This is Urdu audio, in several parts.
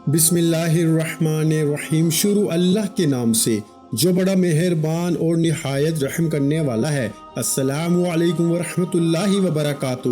بسم اللہ الرحمن الرحیم۔ شروع اللہ کے نام سے جو بڑا مہربان اور نہایت رحم کرنے والا ہے۔ السلام علیکم ورحمۃ اللہ وبرکاتہ۔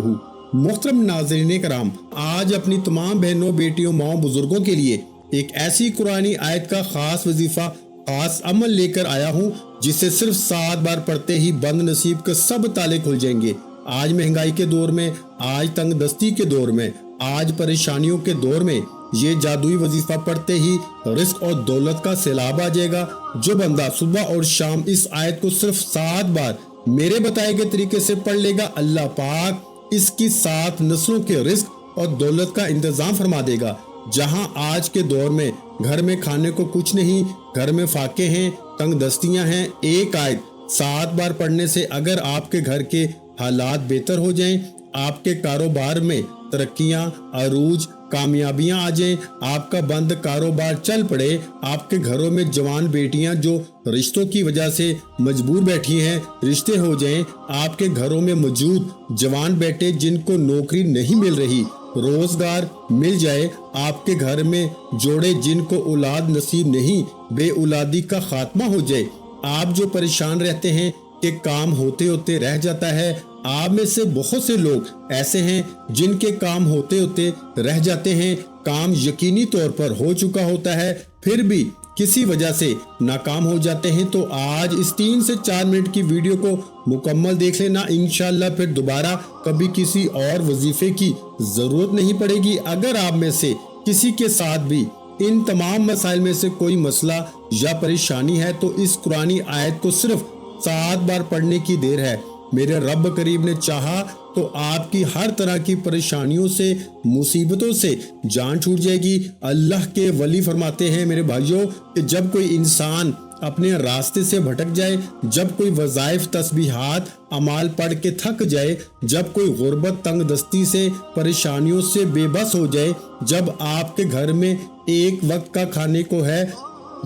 محترم ناظرین کرام، آج اپنی تمام بہنوں، بیٹیوں، ماؤں، بزرگوں کے لیے ایک ایسی قرآنی آیت کا خاص وظیفہ، خاص عمل لے کر آیا ہوں جسے صرف 7 بار پڑھتے ہی بند نصیب کے سب تالے کھل جائیں گے۔ آج مہنگائی کے دور میں، آج تنگ دستی کے دور میں، آج پریشانیوں کے دور میں یہ جادوئی وظیفہ پڑھتے ہی رزق اور دولت کا سیلاب آ جائے گا۔ جو بندہ صبح اور شام اس آیت کو صرف 7 بار میرے بتائے گئے طریقے سے پڑھ لے گا، اللہ پاک اس کی 7 نسلوں کے رزق اور دولت کا انتظام فرما دے گا۔ جہاں آج کے دور میں گھر میں کھانے کو کچھ نہیں، گھر میں فاقے ہیں، تنگ دستیاں ہیں، ایک آیت 7 بار پڑھنے سے اگر آپ کے گھر کے حالات بہتر ہو جائیں، آپ کے کاروبار میں ترقیاں، عروج، کامیابیاں آ جائیں، آپ کا بند کاروبار چل پڑے، آپ کے گھروں میں جوان بیٹیاں جو رشتوں کی وجہ سے مجبور بیٹھی ہیں، رشتے ہو جائیں، آپ کے گھروں میں موجود جوان بیٹے جن کو نوکری نہیں مل رہی، روزگار مل جائے، آپ کے گھر میں جوڑے جن کو اولاد نصیب نہیں، بے اولادی کا خاتمہ ہو جائے، آپ جو پریشان رہتے ہیں کہ کام ہوتے ہوتے رہ جاتا ہے۔ آپ میں سے بہت سے لوگ ایسے ہیں جن کے کام ہوتے ہوتے رہ جاتے ہیں، کام یقینی طور پر ہو چکا ہوتا ہے پھر بھی کسی وجہ سے ناکام ہو جاتے ہیں۔ تو آج اس 3 سے 4 منٹ کی ویڈیو کو مکمل دیکھ لینا، انشاءاللہ پھر دوبارہ کبھی کسی اور وظیفے کی ضرورت نہیں پڑے گی۔ اگر آپ میں سے کسی کے ساتھ بھی ان تمام مسائل میں سے کوئی مسئلہ یا پریشانی ہے تو اس قرآنی آیت کو صرف 7 بار پڑھنے کی دیر ہے۔ میرے رب کریم نے چاہا تو آپ کی ہر طرح کی پریشانیوں سے، مصیبتوں سے جان چھوٹ جائے گی۔ اللہ کے ولی فرماتے ہیں میرے بھائیوں کہ جب کوئی انسان اپنے راستے سے بھٹک جائے، جب کوئی وظائف، تسبیحات، اعمال پڑھ کے تھک جائے، جب کوئی غربت، تنگ دستی سے، پریشانیوں سے بے بس ہو جائے، جب آپ کے گھر میں ایک وقت کا کھانے کو ہے،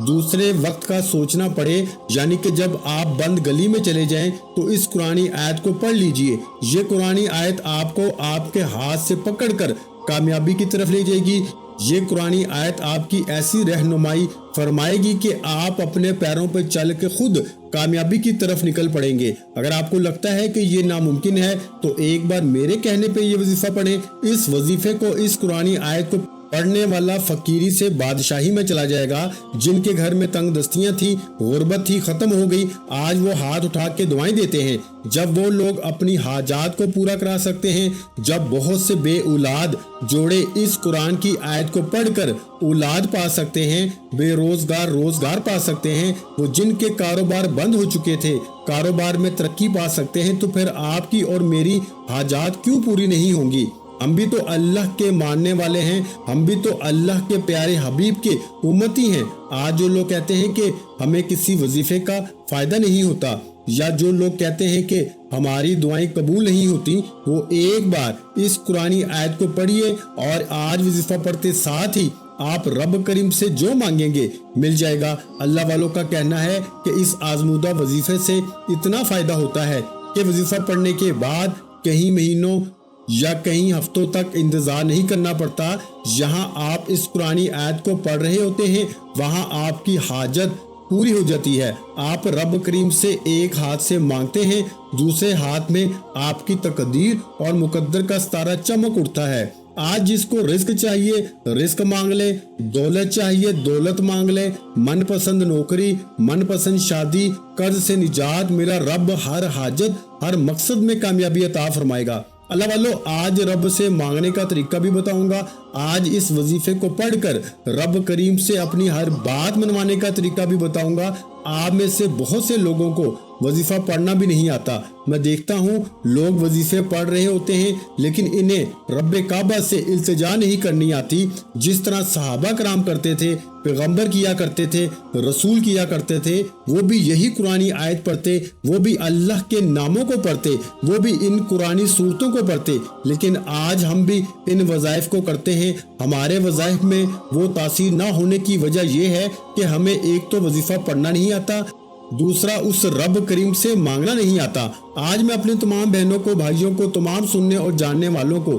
دوسرے وقت کا سوچنا پڑے، یعنی کہ جب آپ بند گلی میں چلے جائیں تو اس قرآنی آیت کو پڑھ لیجئے۔ یہ قرآنی آیت آپ کو آپ کے ہاتھ سے پکڑ کر کامیابی کی طرف لے جائے گی۔ یہ قرآنی آیت آپ کی ایسی رہنمائی فرمائے گی کہ آپ اپنے پیروں پہ چل کے خود کامیابی کی طرف نکل پڑیں گے۔ اگر آپ کو لگتا ہے کہ یہ ناممکن ہے تو ایک بار میرے کہنے پہ یہ وظیفہ پڑھیں۔ اس وظیفے کو، اس قرآنی آیت کو پڑھنے والا فقیری سے بادشاہی میں چلا جائے گا۔ جن کے گھر میں تنگ دستیاں تھی، غربت تھی، ختم ہو گئی، آج وہ ہاتھ اٹھا کے دعائیں دیتے ہیں۔ جب وہ لوگ اپنی حاجات کو پورا کرا سکتے ہیں، جب بہت سے بے اولاد جوڑے اس قرآن کی آیت کو پڑھ کر اولاد پا سکتے ہیں، بے روزگار روزگار پا سکتے ہیں، وہ جن کے کاروبار بند ہو چکے تھے کاروبار میں ترقی پا سکتے ہیں، تو پھر آپ کی اور میری حاجات کیوں پوری نہیں ہوں گی؟ ہم بھی تو اللہ کے ماننے والے ہیں، ہم بھی تو اللہ کے پیارے حبیب کے امتی ہیں۔ آج جو لوگ کہتے ہیں کہ ہمیں کسی وظیفے کا فائدہ نہیں ہوتا، یا جو لوگ کہتے ہیں کہ ہماری دعائیں قبول نہیں ہوتی، وہ ایک بار اس قرآنی آیت کو پڑھیے اور آج وظیفہ پڑھتے ساتھ ہی آپ رب کریم سے جو مانگیں گے مل جائے گا۔ اللہ والوں کا کہنا ہے کہ اس آزمودہ وظیفے سے اتنا فائدہ ہوتا ہے کہ وظیفہ پڑھنے کے بعد کئی مہینوں یا کئی ہفتوں تک انتظار نہیں کرنا پڑتا۔ یہاں آپ اس قرآنی آیت کو پڑھ رہے ہوتے ہیں، وہاں آپ کی حاجت پوری ہو جاتی ہے۔ آپ رب کریم سے ایک ہاتھ سے مانگتے ہیں، دوسرے ہاتھ میں آپ کی تقدیر اور مقدر کا ستارہ چمک اٹھتا ہے۔ آج جس کو رزق چاہیے رزق مانگ لے، دولت چاہیے دولت مانگ لے، من پسند نوکری، من پسند شادی، قرض سے نجات، میرا رب ہر حاجت، ہر مقصد میں کامیابی عطا فرمائے گا۔ اللہ والو، آج رب سے مانگنے کا طریقہ بھی بتاؤں گا۔ آج اس وظیفے کو پڑھ کر رب کریم سے اپنی ہر بات منوانے کا طریقہ بھی بتاؤں گا۔ آپ میں سے بہت سے لوگوں کو وظیفہ پڑھنا بھی نہیں آتا۔ میں دیکھتا ہوں لوگ وظیفے پڑھ رہے ہوتے ہیں لیکن انہیں رب کعبہ سے التجا نہیں کرنی آتی، جس طرح صحابہ کرام کرتے تھے، پیغمبر کیا کرتے تھے، رسول کیا کرتے تھے۔ وہ بھی یہی قرآنی آیت پڑھتے، وہ بھی اللہ کے ناموں کو پڑھتے، وہ بھی ان قرآنی صورتوں کو پڑھتے، لیکن آج ہم بھی ان وظائف کو کرتے ہیں۔ ہمارے وظائف میں وہ تاثیر نہ ہونے کی وجہ یہ ہے کہ ہمیں ایک تو وظیفہ پڑھنا نہیں آتا، دوسرا اس رب کریم سے مانگنا نہیں آتا۔ آج میں اپنے تمام بہنوں کو، بھائیوں کو، تمام سننے اور جاننے والوں کو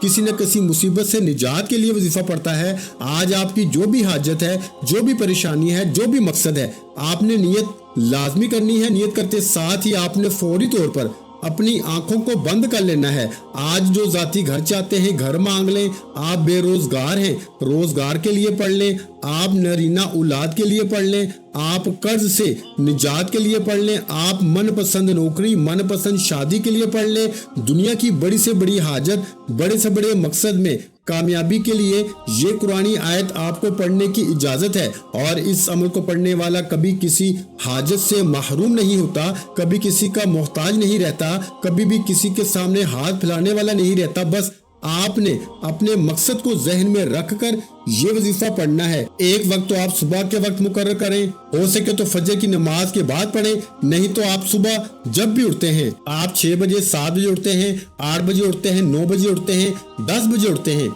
کسی نہ کسی مصیبت سے نجات کے لیے وظیفہ پڑھتا ہے۔ آج آپ کی جو بھی حاجت ہے، جو بھی پریشانی ہے، جو بھی مقصد ہے، آپ نے نیت لازمی کرنی ہے۔ نیت کرتے ساتھ ہی آپ نے فوری طور پر اپنی آنکھوں کو بند کر لینا ہے۔ آج جو ذاتی گھر چاہتے ہیں گھر مانگ لیں، آپ بے روزگار ہیں روزگار کے لیے پڑھ لیں، آپ نرینہ اولاد کے لیے پڑھ لیں، آپ قرض سے نجات کے لیے پڑھ لیں، آپ من پسند نوکری، من پسند شادی کے لیے پڑھ لیں۔ دنیا کی بڑی سے بڑی حاجت، بڑے سے بڑے مقصد میں کامیابی کے لیے یہ قرآنی آیت آپ کو پڑھنے کی اجازت ہے، اور اس عمل کو پڑھنے والا کبھی کسی حاجت سے محروم نہیں ہوتا، کبھی کسی کا محتاج نہیں رہتا، کبھی بھی کسی کے سامنے ہاتھ پھیلانے والا نہیں رہتا۔ بس آپ نے اپنے مقصد کو ذہن میں رکھ کر یہ وظیفہ پڑھنا ہے۔ ایک وقت تو آپ صبح کے وقت مقرر کریں، ہو سکے تو فجر کی نماز کے بعد پڑھیں، نہیں تو آپ صبح جب بھی اٹھتے ہیں، آپ 6 بجے 7 بجے اٹھتے ہیں، 8 بجے اٹھتے ہیں، 9 بجے اٹھتے ہیں، 10 بجے اٹھتے ہیں،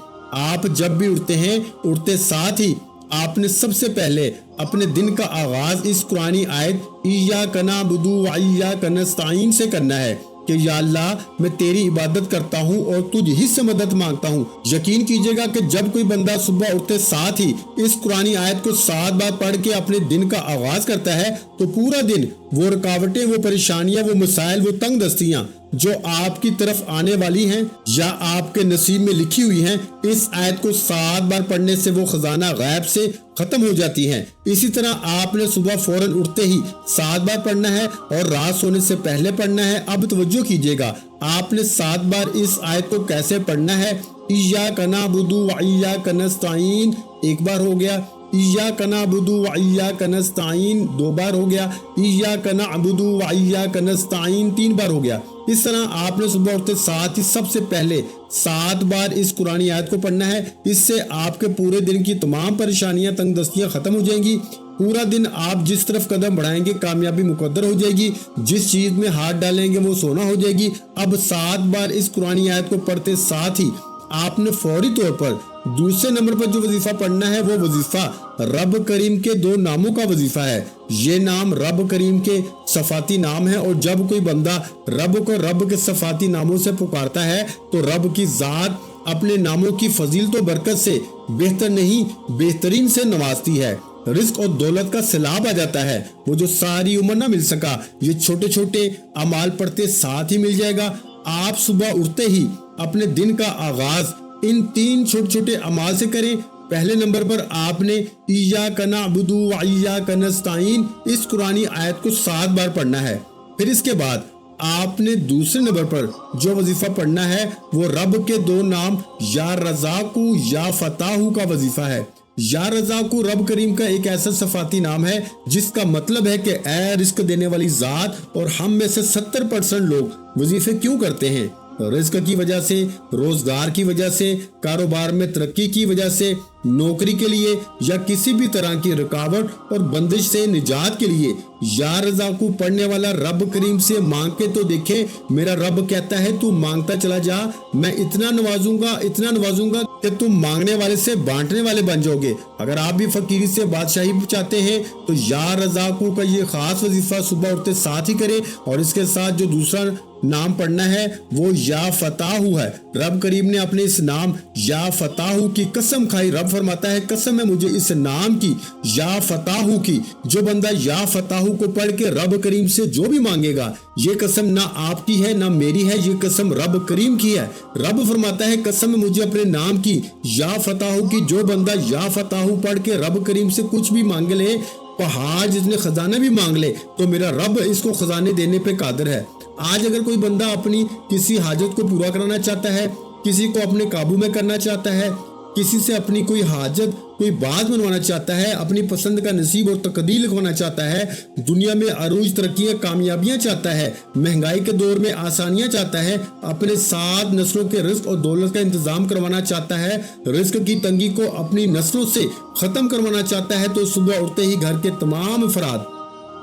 آپ جب بھی اٹھتے ہیں، اٹھتے ساتھ ہی آپ نے سب سے پہلے اپنے دن کا آغاز اس قرآنی آیت ایاک نعبد و ایاک نستعین سے کرنا ہے کہ یا اللہ میں تیری عبادت کرتا ہوں اور تجھ ہی سے مدد مانگتا ہوں۔ یقین کیجئے گا کہ جب کوئی بندہ صبح اٹھتے ساتھ ہی اس قرآنی آیت کو 7 بار پڑھ کے اپنے دن کا آغاز کرتا ہے تو پورا دن وہ رکاوٹیں، وہ پریشانیاں، وہ مسائل، وہ تنگ دستیاں جو آپ کی طرف آنے والی ہیں یا آپ کے نصیب میں لکھی ہوئی ہیں، اس آیت کو 7 بار پڑھنے سے وہ خزانہ غیب سے ختم ہو جاتی ہیں۔ اسی طرح آپ نے صبح فوراً اٹھتے ہی 7 بار پڑھنا ہے اور رات سونے سے پہلے پڑھنا ہے۔ اب توجہ کیجئے گا، آپ نے 7 بار اس آیت کو کیسے پڑھنا ہے۔ ایاک نعبد و ایاک نستعین 1 بار ہو گیا، ایاک نعبد و ایاک نستعین 2 بار ہو گیا، ایاک نعبد و ایاک نستعین 3 بار ہو گیا۔ اس طرح آپ نے صبح اٹھتے ساتھ ہی سب سے پہلے 7 بار اس قرآنی آیت کو پڑھنا ہے۔ اس سے آپ کے پورے دن کی تمام پریشانیاں، تنگ دستیاں ختم ہو جائیں گی۔ پورا دن آپ جس طرف قدم بڑھائیں گے کامیابی مقدر ہو جائے گی، جس چیز میں ہاتھ ڈالیں گے وہ سونا ہو جائے گی۔ اب 7 بار اس قرآنی آیت کو پڑھتے ساتھ ہی آپ نے فوری طور پر دوسرے نمبر پر جو وظیفہ پڑھنا ہے وہ وظیفہ رب کریم کے 2 ناموں کا وظیفہ ہے۔ یہ نام رب کریم کے صفاتی نام ہے، اور جب کوئی بندہ رب کو رب کے صفاتی ناموں سے پکارتا ہے تو رب کی ذات اپنے ناموں کی فضیلت و برکت سے بہتر نہیں بہترین سے نوازتی ہے۔ رزق اور دولت کا سیلاب آ جاتا ہے، وہ جو ساری عمر نہ مل سکا یہ چھوٹے چھوٹے اعمال پڑھتے ساتھ ہی مل جائے گا۔ آپ صبح اٹھتے ہی اپنے دن کا آغاز ان 3 چھوٹے چھوٹے اعمال سے کریں۔ پہلے نمبر پر آپ نے ایاک نعبد و ایاک نستعین اس قرآنی آیت کو 7 بار پڑھنا ہے۔ پھر اس کے بعد آپ نے دوسرے نمبر پر جو وظیفہ پڑھنا ہے وہ رب کے 2 نام یا رزاق یا فتاح کا وظیفہ ہے۔ یا رزاق رب کریم کا ایک ایسا صفاتی نام ہے جس کا مطلب ہے کہ اے رزق دینے والی ذات، اور ہم میں سے 70% لوگ وظیفے کیوں کرتے ہیں؟ رزق کی وجہ سے، روزگار کی وجہ سے، کاروبار میں ترقی کی وجہ سے، نوکری کے لیے یا کسی بھی طرح کی رکاوٹ اور بندش سے نجات کے لیے۔ یا رزاق پڑھنے والا رب کریم سے مانگ کے تو دیکھے، میرا رب کہتا ہے تو مانگتا چلا جا، میں اتنا نوازوں گا کہ تم مانگنے والے سے بانٹنے والے بن جاؤ گے۔ اگر آپ بھی فقیری سے بادشاہی چاہتے ہیں تو یا رزاق کا یہ خاص وظیفہ صبح اٹھتے ساتھ ہی کرے، اور اس کے ساتھ جو دوسرا نام پڑھنا ہے وہ یا فتاح ہے۔ رب کریم نے اپنے اس نام یا فتاح کی قسم کھائی۔ رب فرماتا ہے قسم ہے مجھے اس نام کی، یا فتاح کی، جو بندہ یا فتاح کو پڑھ کے رب کریم سے جو بھی مانگے گا، یہ قسم نہ آپ کی ہے نہ میری ہے، یہ قسم رب کریم کی ہے۔ رب فرماتا ہے قسم ہے مجھے اپنے نام کی، یا فتاح کی، جو بندہ یا فتاح پڑھ کے رب کریم سے کچھ بھی مانگ لے، پہاڑ جتنے خزانہ بھی مانگ لے، تو میرا رب اس کو خزانے دینے پہ قادر ہے۔ آج اگر کوئی بندہ اپنی کسی حاجت کو پورا کرنا چاہتا ہے، کسی کو اپنے قابو میں کرنا چاہتا ہے، کسی سے اپنی کوئی حاجت، کوئی بات منوانا چاہتا ہے، اپنی پسند کا نصیب اور تقدیر لکھوانا چاہتا ہے، دنیا میں عروج ترقیاں کامیابیاں چاہتا ہے، مہنگائی کے دور میں آسانیاں چاہتا ہے، اپنے 7 نسلوں کے رزق اور دولت کا انتظام کروانا چاہتا ہے، رزق کی تنگی کو اپنی نسلوں سے ختم کروانا چاہتا ہے، تو صبح اٹھتے ہی گھر کے تمام افراد،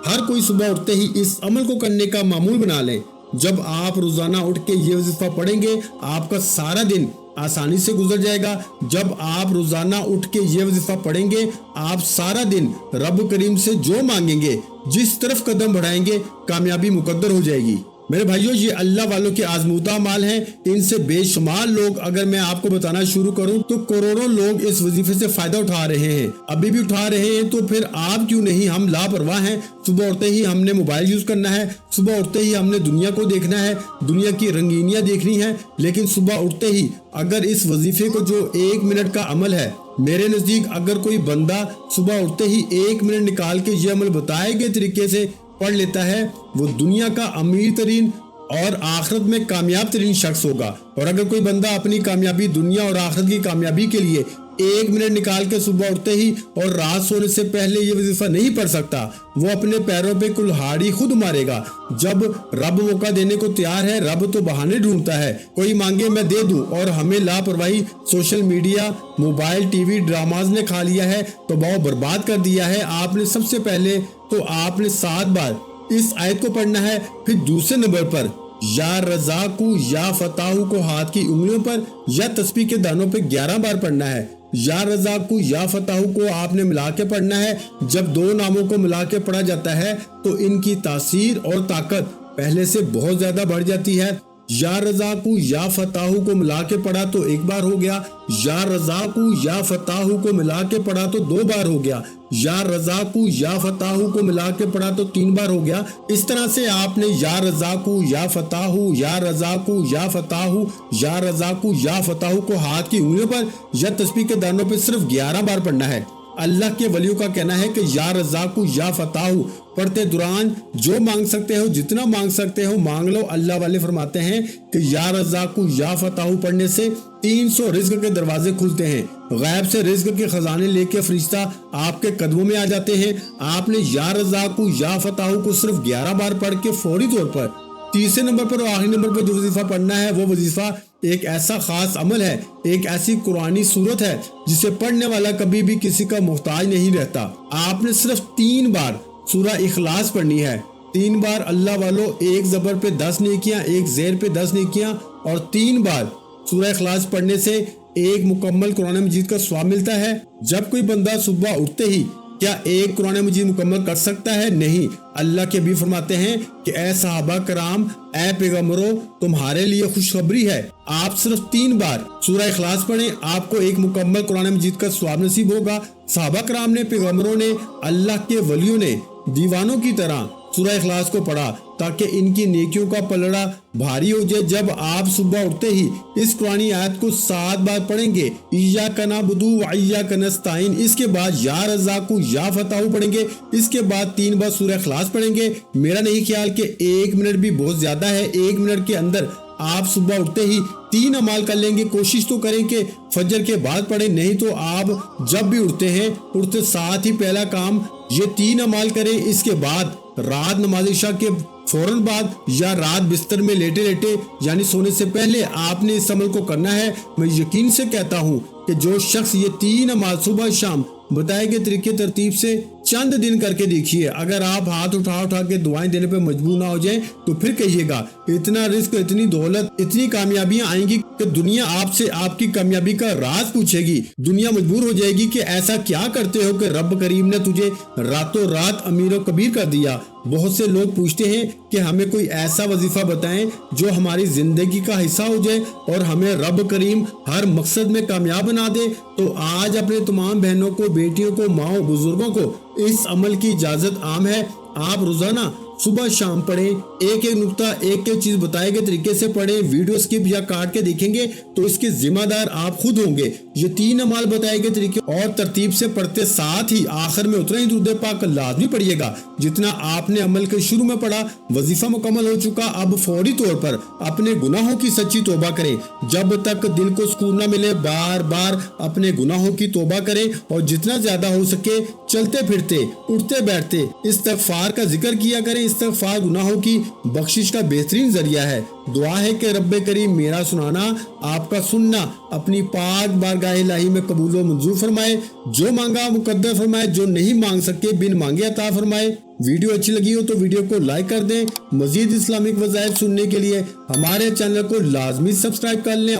ہر کوئی صبح اٹھتے ہی اس عمل کو کرنے کا معمول بنا لیں۔ جب آپ روزانہ اٹھ کے یہ وظیفہ پڑھیں گے آپ کا سارا دن آسانی سے گزر جائے گا۔ جب آپ روزانہ اٹھ کے یہ وظیفہ پڑھیں گے آپ سارا دن رب کریم سے جو مانگیں گے، جس طرف قدم بڑھائیں گے کامیابی مقدر ہو جائے گی۔ میرے بھائیوں یہ اللہ والوں کے آزمودہ اعمال ہیں، ان سے بے شمار لوگ، اگر میں آپ کو بتانا شروع کروں تو کروڑوں لوگ اس وظیفے سے فائدہ اٹھا رہے ہیں، ابھی بھی اٹھا رہے ہیں۔ تو پھر آپ کیوں نہیں؟ ہم لاپرواہ ہیں۔ صبح اٹھتے ہی ہم نے موبائل یوز کرنا ہے، صبح اٹھتے ہی ہم نے دنیا کو دیکھنا ہے، دنیا کی رنگینیاں دیکھنی ہے، لیکن صبح اٹھتے ہی اگر اس وظیفے کو جو 1 منٹ کا عمل ہے، میرے نزدیک اگر کوئی بندہ صبح اٹھتے ہی 1 منٹ نکال کے یہ عمل بتائے گئے طریقے سے پڑھ لیتا ہے، وہ دنیا کا امیر ترین اور آخرت میں کامیاب ترین شخص ہوگا۔ اور اگر کوئی بندہ اپنی کامیابی، دنیا اور آخرت کی کامیابی کے لیے 1 منٹ نکال کے صبح اٹھتے ہی اور رات سونے سے پہلے یہ وظیفہ نہیں پڑھ سکتا، وہ اپنے پیروں پہ کلہاڑی خود مارے گا۔ جب رب موقع دینے کو تیار ہے، رب تو بہانے ڈھونڈتا ہے، کوئی مانگے میں دے دوں، اور ہمیں لاپرواہی social media, mobile, T V, dramas نے کھا لیا ہے، تو بہت برباد کر دیا ہے۔ آپ نے سب سے پہلے تو آپ نے 7 بار اس آیت کو پڑھنا ہے، پھر دوسرے نمبر پر یا رزاقو یا فتاحو کو ہاتھ کی انگلیوں پر یا تسبیح کے دانوں پہ 11 بار پڑھنا ہے۔ یا رزاقو یا فتاحو کو آپ نے ملا کے پڑھنا ہے۔ جب 2 ناموں کو ملا کے پڑھا جاتا ہے تو ان کی تاثیر اور طاقت پہلے سے بہت زیادہ بڑھ جاتی ہے۔ یا رزاقو یا فتاحو کو ملا کے پڑھا تو 1 بار ہو گیا، یا رزاقو یا فتاحو کو ملا کے پڑھا تو 2 بار ہو گیا، یا رزاقو یا فتاحو کو ملا کے پڑھا تو 3 بار ہو گیا۔ اس طرح سے آپ نے یا رزاقو یا فتاحو، یا رزاقو یا فتاحو، یا رزاقو یا فتاحو کو ہاتھ کی انگلیوں پر یا تسبیح کے دانوں پہ صرف 11 بار پڑھنا ہے۔ اللہ کے ولیوں کا کہنا ہے کہ یا رزاقو یا فتاحو پڑھتے دوران جو مانگ سکتے ہو، جتنا مانگ سکتے ہو مانگ لو۔ اللہ والے فرماتے ہیں کہ یا رزاقو یا فتاحو پڑھنے سے 300 رزق کے دروازے کھلتے ہیں، غیب سے رزق کے خزانے لے کے فرشتہ آپ کے قدموں میں آ جاتے ہیں۔ آپ نے یا رزاقو یا فتاحو کو صرف 11 بار پڑھ کے فوری طور پر تیسرے نمبر پر اور آخری نمبر پر جو وظیفہ پڑھنا ہے، وہ وظیفہ ایک ایسا خاص عمل ہے، ایک ایسی قرآنی صورت ہے جسے پڑھنے والا کبھی بھی کسی کا محتاج نہیں رہتا۔ آپ نے صرف 3 بار سورہ اخلاص پڑھنی ہے۔ 3 بار اللہ والوں، 1 زبر پہ 10 نیکیاں، 1 زیر پہ 10 نیکیاں، اور 3 بار سورہ اخلاص پڑھنے سے 1 مکمل قرآن مجید کا ثواب ملتا ہے۔ جب کوئی بندہ صبح اٹھتے ہی کیا 1 قرآن مجید مکمل کر سکتا ہے؟ نہیں۔ اللہ کے بھی فرماتے ہیں کہ اے صحابہ کرام، اے پیغمبروں، تمہارے لیے خوشخبری ہے، آپ صرف 3 بار سورہ اخلاص پڑھیں، آپ کو 1 مکمل قرآن مجید کا ثواب نصیب ہوگا۔ صحابہ کرام نے، پیغمبروں نے، اللہ کے ولیوں نے دیوانوں کی طرح سورہ اخلاص کو پڑھا تاکہ ان کی نیکیوں کا پلڑا بھاری ہو جائے۔ جب آپ صبح اٹھتے ہی اس قرآنی آیت کو 7 بار پڑھیں گے، ایاک نعبد و ایاک نستعین، اس کے بعد یا رزاقو یا فتاحو پڑھیں گے، اس کے بعد 3 بار سورہ اخلاص پڑھیں گے، میرا نہیں خیال کہ 1 منٹ بھی بہت زیادہ ہے، 1 منٹ کے اندر آپ صبح اٹھتے ہی 3 اعمال کر لیں گے۔ کوشش تو کریں کہ فجر کے بعد پڑھیں، نہیں تو آپ جب بھی اٹھتے ہیں، اٹھتے ساتھ ہی پہلا کام یہ 3 اعمال کریں۔ اس کے بعد رات نماز عشاء کے فوراً بعد یا رات بستر میں لیٹے لیٹے یعنی سونے سے پہلے آپ نے اس عمل کو کرنا ہے۔ میں یقین سے کہتا ہوں کہ جو شخص یہ 3 اعمال صبح شام بتائے گئے طریقے ترتیب سے چند دن کر کے دیکھیے، اگر آپ ہاتھ اٹھا کے دعائیں دینے پہ مجبور نہ ہو جائیں تو پھر کہیے گا اتنا رزق، اتنی دولت، اتنی کامیابیاں آئیں گی کہ دنیا آپ سے آپ کی کامیابی کا راز پوچھے گی۔ دنیا مجبور ہو جائے گی کہ ایسا کیا کرتے ہو کہ رب کریم نے تجھے راتوں رات امیر و کبیر کر دیا۔ بہت سے لوگ پوچھتے ہیں کہ ہمیں کوئی ایسا وظیفہ بتائیں جو ہماری زندگی کا حصہ ہو جائے اور ہمیں رب کریم ہر مقصد میں کامیاب بنا دے۔ تو آج اپنے تمام بہنوں کو، بیٹیوں کو، ماؤں، بزرگوں کو اس عمل کی اجازت عام ہے۔ آپ روزانہ صبح شام پڑھیں، ایک نقطہ، ایک چیز بتائے گئے طریقے سے پڑھیں۔ ویڈیو سکپ یا کاٹ کے دیکھیں گے تو اس کے ذمہ دار آپ خود ہوں گے۔ یہ 3 اعمال بتائے گئے طریقے اور ترتیب سے پڑھتے ساتھ ہی آخر میں اتنا ہی درود پاک لازمی پڑھیے گا جتنا آپ نے عمل کے شروع میں پڑھا۔ وظیفہ مکمل ہو چکا، اب فوری طور پر اپنے گناہوں کی سچی توبہ کریں۔ جب تک دل کو سکون نہ ملے بار بار اپنے گناہوں کی توبہ کریں، اور جتنا زیادہ ہو سکے چلتے پھرتے، اٹھتے بیٹھتے استغفار کا ذکر کیا کریں۔ استغفار گناہوں کی بخشش کا بہترین ذریعہ ہے۔ دعا ہے کہ رب کریم میرا سنانا، آپ کا سننا اپنی پاک بارگاہ الہی میں قبول و منظور فرمائے، جو مانگا مقدر فرمائے، جو نہیں مانگ سکے بن مانگے عطا فرمائے۔ ویڈیو اچھی لگی ہو تو ویڈیو کو لائک کر دیں۔ مزید اسلامک وظائف سننے کے لیے ہمارے چینل کو لازمی سبسکرائب کر لیں۔